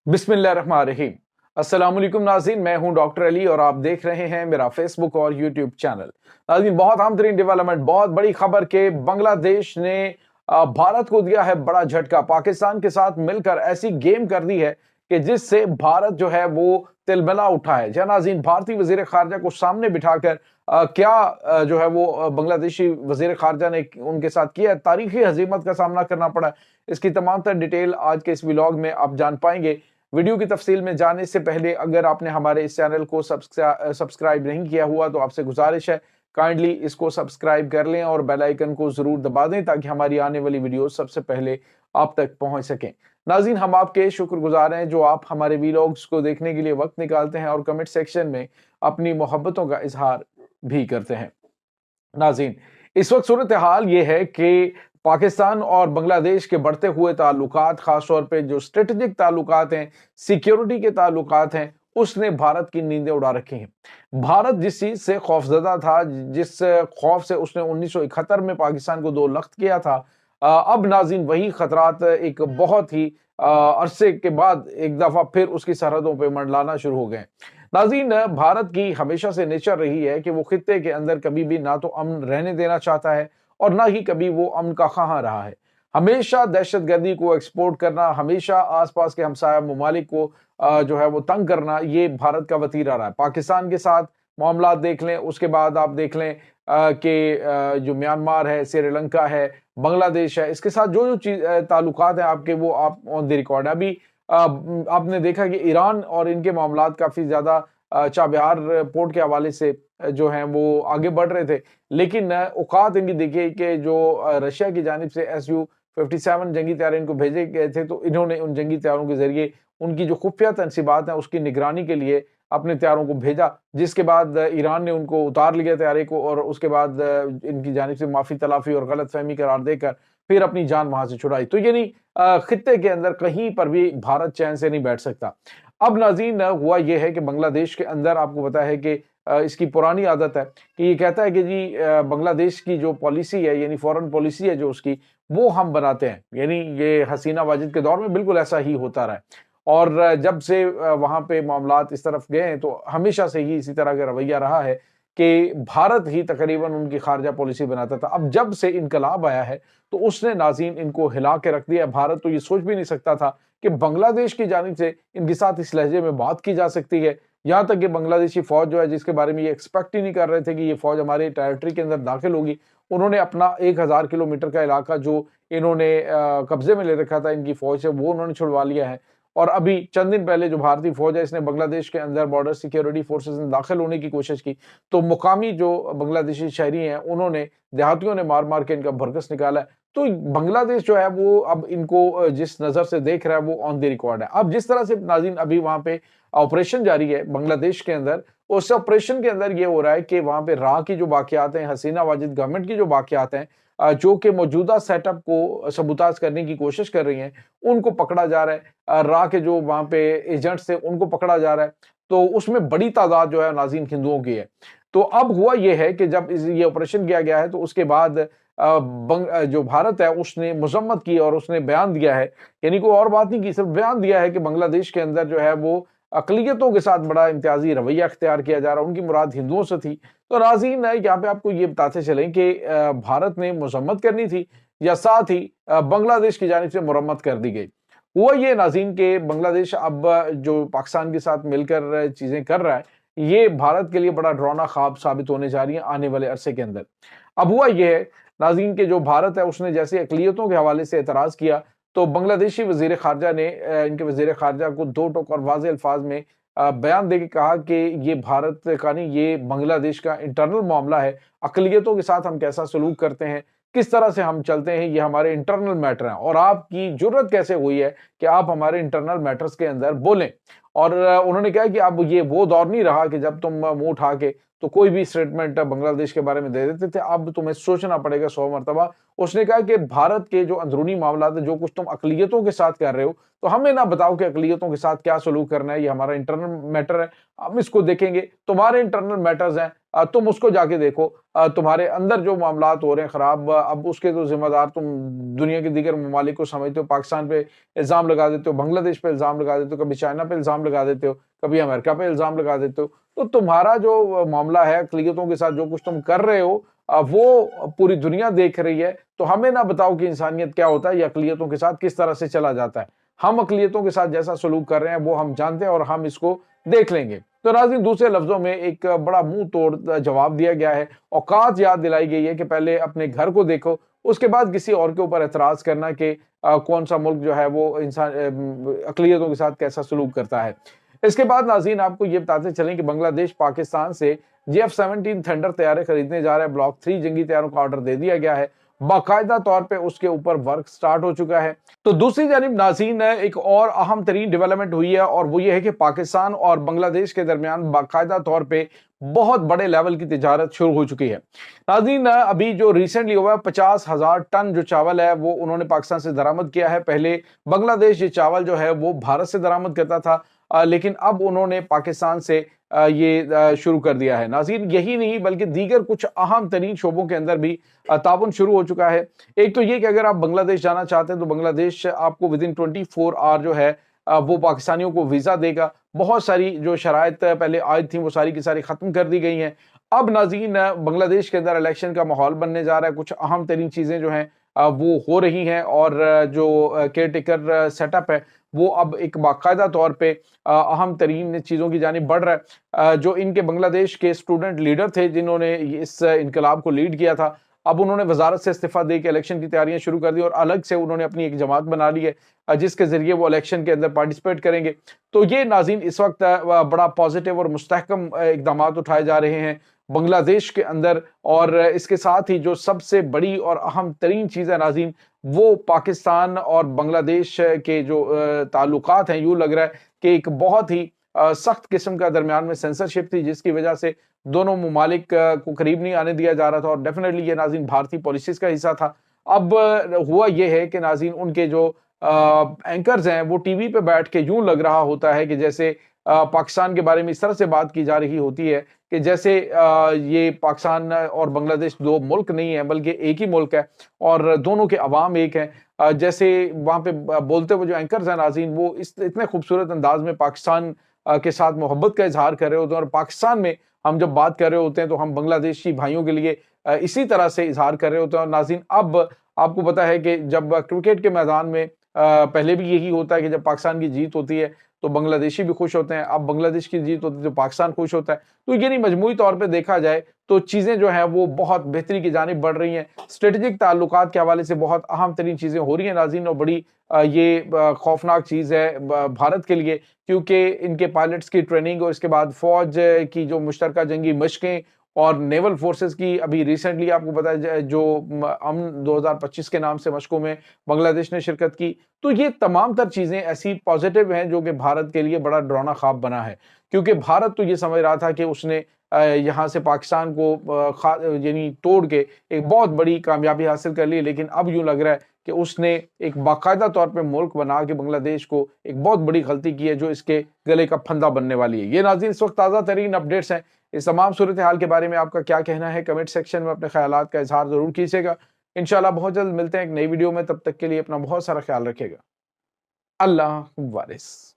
बिस्मिल्लाह रहमान रहीम। अस्सलाम वालेकुम नाज़रीन, मैं हूं डॉक्टर अली और आप देख रहे हैं मेरा फेसबुक और यूट्यूब चैनल। नाज़रीन, बहुत अहम तरीन डेवलपमेंट, बहुत बड़ी खबर के बांग्लादेश ने भारत को दिया है बड़ा झटका। पाकिस्तान के साथ मिलकर ऐसी गेम कर दी है कि जिससे भारत जो है वो तिलमिला उठा है। जी नाज़रीन, भारतीय वजीर खारजा को सामने बिठाकर जो है वो बांग्लादेशी वजीर खारजा ने उनके साथ किया, तारीखी हजीमत का सामना करना पड़ा। इसकी तमाम तर डिटेल आज के इस व्लॉग में आप जान पाएंगे। वीडियो की तफसील में जाने से पहले अगर आपने हमारे इस चैनल को सब्सक्राइब नहीं किया हुआ तो आपसे गुजारिश है, काइंडली इसको सब्सक्राइब कर लें और बेल आइकन को जरूर दबा दें ताकि हमारी आने वाली वीडियो सबसे पहले आप तक पहुंच सकें। नाज़रीन, हम आपके शुक्रगुजार हैं जो आप हमारे वीलॉग्स को देखने के लिए वक्त निकालते हैं और कमेंट सेक्शन में अपनी मोहब्बतों का इजहार भी करते हैं। नाज़रीन, इस वक्त सूरत हाल ये है कि पाकिस्तान और बांग्लादेश के बढ़ते हुए ताल्लुकात, खासतौर पे जो स्ट्रेटेजिक ताल्लुकात हैं, सिक्योरिटी के ताल्लुकात हैं, उसने भारत की नींदें उड़ा रखी हैं। भारत जिस चीज से खौफजदा था, जिस खौफ से उसने 1971 में पाकिस्तान को दो लख्त किया था, अब नाज़रीन वही खतरात एक बहुत ही अरसे के बाद एक दफा फिर उसकी सरहदों पर मंडलाना शुरू हो गए। नाज़रीन, भारत की हमेशा से नेचर रही है कि वो खित्ते के अंदर कभी भी ना तो अमन रहने देना चाहता है और ना ही कभी वो अमन का ख़्वाह रहा है। हमेशा दहशतगर्दी को एक्सपोर्ट करना, हमेशा आसपास के हमसाया ममालिक को जो है वो तंग करना, ये भारत का वतीरा रहा है। पाकिस्तान के साथ मामला देख लें, उसके बाद आप देख लें कि जो म्यांमार है, श्रीलंका है, बांग्लादेश है, इसके साथ जो जो चीज ताल्लुकात हैं आपके, वो आप ऑन द रिकॉर्ड है। अभी आपने देखा कि ईरान और इनके मामलात काफी ज्यादा चाबहार पोर्ट के हवाले से जो हैं वो आगे बढ़ रहे थे, लेकिन औकात इनकी देखिए कि जो रशिया की जानिब से Su-57 जंगी तैयार इनको भेजे गए थे, तो इन्होंने उन जंगी तैयारों के जरिए उनकी जो खुफिया तनसीबात हैं उसकी निगरानी के लिए अपने तैयारों को भेजा, जिसके बाद ईरान ने उनको उतार लिया तैयारी को और उसके बाद इनकी जानिब से माफी तलाफी और गलत फहमी करार देकर फिर अपनी जान वहां से छुड़ाई। तो यानी खित्ते के अंदर कहीं पर भी भारत चैन से नहीं बैठ सकता। अब नाज़रीन, हुआ यह है कि बांग्लादेश के अंदर आपको पता है कि इसकी पुरानी आदत है कि ये कहता है कि जी बांग्लादेश की जो पॉलिसी है, यानी फॉरेन पॉलिसी है जो उसकी, वो हम बनाते हैं। यानी ये हसीना वाजिद के दौर में बिल्कुल ऐसा ही होता रहा है और जब से वहां पे मामलात इस तरफ गए हैं तो हमेशा से ही इसी तरह का रवैया रहा है कि भारत ही तकरीबन उनकी खारजा पॉलिसी बनाता था। अब जब से इनकलाब आया है तो उसने नाज़रीन इनको हिला के रख दिया। भारत तो ये सोच भी नहीं सकता था कि बांग्लादेश की जानिब से इनके साथ इस लहजे में बात की जा सकती है। यहाँ तक कि बांग्लादेशी फौज जो है, जिसके बारे में ये एक्सपेक्ट ही नहीं कर रहे थे कि ये फौज हमारे टेरिटरी के अंदर दाखिल होगी, उन्होंने अपना 1000 किलोमीटर का इलाका जो इन्होंने कब्जे में ले रखा था इनकी फौज से, वो उन्होंने छुड़वा लिया है। और अभी चंद दिन पहले जो भारतीय फौज है इसने बांग्लादेश के अंदर बॉर्डर सिक्योरिटी फोर्सेस में दाखिल होने की कोशिश की, तो मुकामी जो बांग्लादेशी शहरी हैं उन्होंने, देहातियों ने मार मार के इनका भरकस निकाला है। तो बांग्लादेश जो है वो अब इनको जिस नजर से देख रहा है वो ऑन द रिकॉर्ड है। अब जिस तरह से नाज़रीन अभी वहां पे ऑपरेशन जारी है बांग्लादेश के अंदर, उस ऑपरेशन के अंदर ये हो रहा है कि वहां पे राह की जो वाकयात हैं, हसीना वाजिद गवर्नमेंट की जो वाकयात हैं, जो कि मौजूदा सेटअप को सबूताज करने की कोशिश कर रही हैं, उनको पकड़ा जा रहा है। राह के जो वहां पे एजेंट्स थे उनको पकड़ा जा रहा है, तो उसमें बड़ी तादाद जो है नाज़रीन हिंदुओं की है। तो अब हुआ यह है कि जब ये ऑपरेशन किया गया है तो उसके बाद जो भारत है उसने मजम्मत की और उसने बयान दिया है, यानी कोई और बात नहीं की, सिर्फ बयान दिया है कि बांग्लादेश के अंदर जो है वो अकलियतों के साथ बड़ा इम्तियाजी रवैया अख्तियार किया जा रहा है, उनकी मुराद हिंदुओं से थी। तो नाज़रीन, यहाँ पे आपको ये बताते चलें कि भारत ने मजम्मत करनी थी या साथ ही बांग्लादेश की जानिब से मुरम्मत कर दी गई। हुआ ये नाज़रीन के बांग्लादेश अब जो पाकिस्तान के साथ मिलकर चीजें कर रहा है, ये भारत के लिए बड़ा डरावना ख्वाब साबित होने जा रही है आने वाले अरसे के अंदर। अब हुआ यह है नाज़रीन के जो भारत है उसने जैसे अकलियतों के हवाले से एतराज किया, तो बांग्लादेशी वजीर खारजा ने इनके वजीर खारजा को दो टोक और वाज़ेह अल्फाज में बयान देके कहा कि ये भारत का नहीं, ये बांग्लादेश का इंटरनल मामला है। अकलियतों के साथ हम कैसा सलूक करते हैं, किस तरह से हम चलते हैं, ये हमारे इंटरनल मैटर हैं और आपकी जुर्रत कैसे हुई है कि आप हमारे इंटरनल मैटर्स के अंदर बोलें। और उन्होंने कहा कि अब ये वो दौर नहीं रहा कि जब तुम मुंह उठा के तो कोई भी स्टेटमेंट बांग्लादेश के बारे में दे देते थे, अब तुम्हें सोचना पड़ेगा 100 मरतबा। उसने कहा कि भारत के जो अंदरूनी मामला है, जो कुछ तुम अकलियतों के साथ कर रहे हो, तो हमें ना बताओ कि अकलियतों के साथ क्या सलूक करना है, ये हमारा इंटरनल मैटर है, हम इसको देखेंगे। तुम्हारे इंटरनल मैटर्स हैं, तुम उसको जाके देखो, तुम्हारे अंदर जो मामलात हो रहे हैं खराब, अब उसके तो जिम्मेदार तुम दुनिया के दीगर ममालिक को समझते हो, पाकिस्तान पे इल्जाम लगा देते हो, बांग्लादेश पे इल्जाम लगा देते हो, कभी चाइना पे इल्जाम लगा देते हो, कभी अमेरिका पे इल्जाम लगा देते हो। तो तुम्हारा जो मामला है अक़लियतों के साथ, जो कुछ तुम कर रहे हो वो पूरी दुनिया देख रही है। तो हमें ना बताओ कि इंसानियत क्या होता है या अक़लियतों के साथ किस तरह से चला जाता है। हम अक़लियतों के साथ जैसा सलूक कर रहे हैं वो हम जानते हैं और हम इसको देख लेंगे। तो नाज़रीन, दूसरे लफ्जों में एक बड़ा मुंह तोड़ जवाब दिया गया है। औकात याद दिलाई गई है कि पहले अपने घर को देखो, उसके बाद किसी और के ऊपर एतराज करना कि कौन सा मुल्क जो है वो इंसान अक़लियतों के साथ कैसा सलूक करता है। इसके बाद नाज़रीन, आपको ये बताते चलें कि बांग्लादेश पाकिस्तान से JF-17 थंडर तैयारे खरीदने जा रहा है। ब्लॉक 3 जंगी तैयारों का ऑर्डर दे दिया गया है। बाकायदा तौर पे उसके ऊपर वर्क स्टार्ट हो चुका है। तो दूसरी जानिब नाज़रीन, एक और अहम तरीन डेवलपमेंट हुई है और वो ये है कि पाकिस्तान और बांग्लादेश के दरमियान बाकायदा तौर पे बहुत बड़े लेवल की तिजारत शुरू हो चुकी है। नाज़रीन, अभी जो रिसेंटली हुआ है, 50,000 टन जो चावल है वो उन्होंने पाकिस्तान से दरामद किया है। पहले बांग्लादेश ये चावल जो है वो भारत से दरामद करता था, लेकिन अब उन्होंने पाकिस्तान से ये शुरू कर दिया है। नाज़रीन, यही नहीं बल्कि दीगर कुछ अहम तरीन शोबों के अंदर भी ताउन शुरू हो चुका है। एक तो ये कि अगर आप बांग्लादेश जाना चाहते हैं तो बांग्लादेश आपको विदिन 24 आवर जो है वो पाकिस्तानियों को वीज़ा देगा। बहुत सारी जो शराइत पहले आयद थी वो सारी की सारी ख़त्म कर दी गई हैं। अब नाज़रीन, बांग्लादेश के अंदर इलेक्शन का माहौल बनने जा रहा है। कुछ अहम तरीन चीज़ें जो हैं वो हो रही हैं और जो केयर टेकर सेटअप है वो अब एक बाकायदा तौर पे अहम तरीन चीज़ों की जानिब बढ़ रहा है। जो इनके बांग्लादेश के स्टूडेंट लीडर थे जिन्होंने इस इनकलाब को लीड किया था, अब उन्होंने वजारत से इस्तीफा दे के इलेक्शन की तैयारियां शुरू कर दी और अलग से उन्होंने अपनी एक जमात बना ली है जिसके जरिए वो इलेक्शन के अंदर पार्टिसिपेट करेंगे। तो ये नाज़रीन इस वक्त बड़ा पॉजिटिव और मुस्तहकम इकदाम उठाए जा रहे हैं बांग्लादेश के अंदर। और इसके साथ ही जो सबसे बड़ी और अहम तरीन चीज़ है नाज़रीन, वो पाकिस्तान और बांग्लादेश के जो ताल्लुकात हैं, यूँ लग रहा है कि एक बहुत ही सख्त किस्म का दरमियान में सेंसरशिप थी जिसकी वजह से दोनों ममालिक को करीब नहीं आने दिया जा रहा था और डेफिनेटली ये नाज़रीन भारतीय पॉलिसीज़ का हिस्सा था। अब हुआ ये है कि नाज़रीन उनके जो एंकर्स हैं वो टीवी पे बैठ के यूँ लग रहा होता है कि जैसे पाकिस्तान के बारे में इस तरह से बात की जा रही होती है कि जैसे ये पाकिस्तान और बांग्लादेश दो मुल्क नहीं है बल्कि एक ही मुल्क है और दोनों के अवाम एक हैं। जैसे वहाँ पे बोलते हुए जो एंकर्स हैं नाज़रीन वो इतने खूबसूरत अंदाज में पाकिस्तान के साथ मोहब्बत का इजहार कर रहे होते हैं और पाकिस्तान में हम जब बात कर रहे होते हैं तो हम बांग्लादेशी भाइयों के लिए इसी तरह से इजहार कर रहे होते हैं। और नाज़रीन, अब आपको पता है कि जब क्रिकेट के मैदान में पहले भी यही होता है कि जब पाकिस्तान की जीत होती है तो बांग्लादेशी भी खुश होते हैं, अब बांग्लादेश की जीत होती है तो पाकिस्तान खुश होता है। तो ये नहीं, मजमूई तौर पे देखा जाए तो चीज़ें जो हैं वो बहुत बेहतरी की जानिब बढ़ रही हैं। स्ट्रेटेजिक ताल्लुकात के हवाले से बहुत अहम तरीन चीज़ें हो रही हैं नाज़रीन और बड़ी ये खौफनाक चीज़ है भारत के लिए, क्योंकि इनके पायलट्स की ट्रेनिंग और इसके बाद फ़ौज की जो मुश्तरका जंगी मशकें और नेवल फोर्सेस की अभी रिसेंटली आपको पता है जो अमन 2025 के नाम से मशकों में बांग्लादेश ने शिरकत की। तो ये तमाम तर चीज़ें ऐसी पॉजिटिव हैं जो कि भारत के लिए बड़ा डरावना ख्वाब बना है, क्योंकि भारत तो ये समझ रहा था कि उसने यहाँ से पाकिस्तान को यानी तोड़ के एक बहुत बड़ी कामयाबी हासिल कर ली, लेकिन अब यूँ लग रहा है कि उसने एक बाकायदा तौर पे मुल्क बना के बांग्लादेश को एक बहुत बड़ी गलती की है जो इसके गले का फंदा बनने वाली है। ये नाज़रीन इस वक्त ताज़ा तरीन अपडेट्स हैं। इस तमाम सूरत हाल के बारे में आपका क्या कहना है, कमेंट सेक्शन में अपने ख्यालात का इजहार जरूर कीजिएगा। इंशाल्लाह बहुत जल्द मिलते हैं एक नई वीडियो में, तब तक के लिए अपना बहुत सारा ख्याल रखिएगा। अल्लाह वारिस।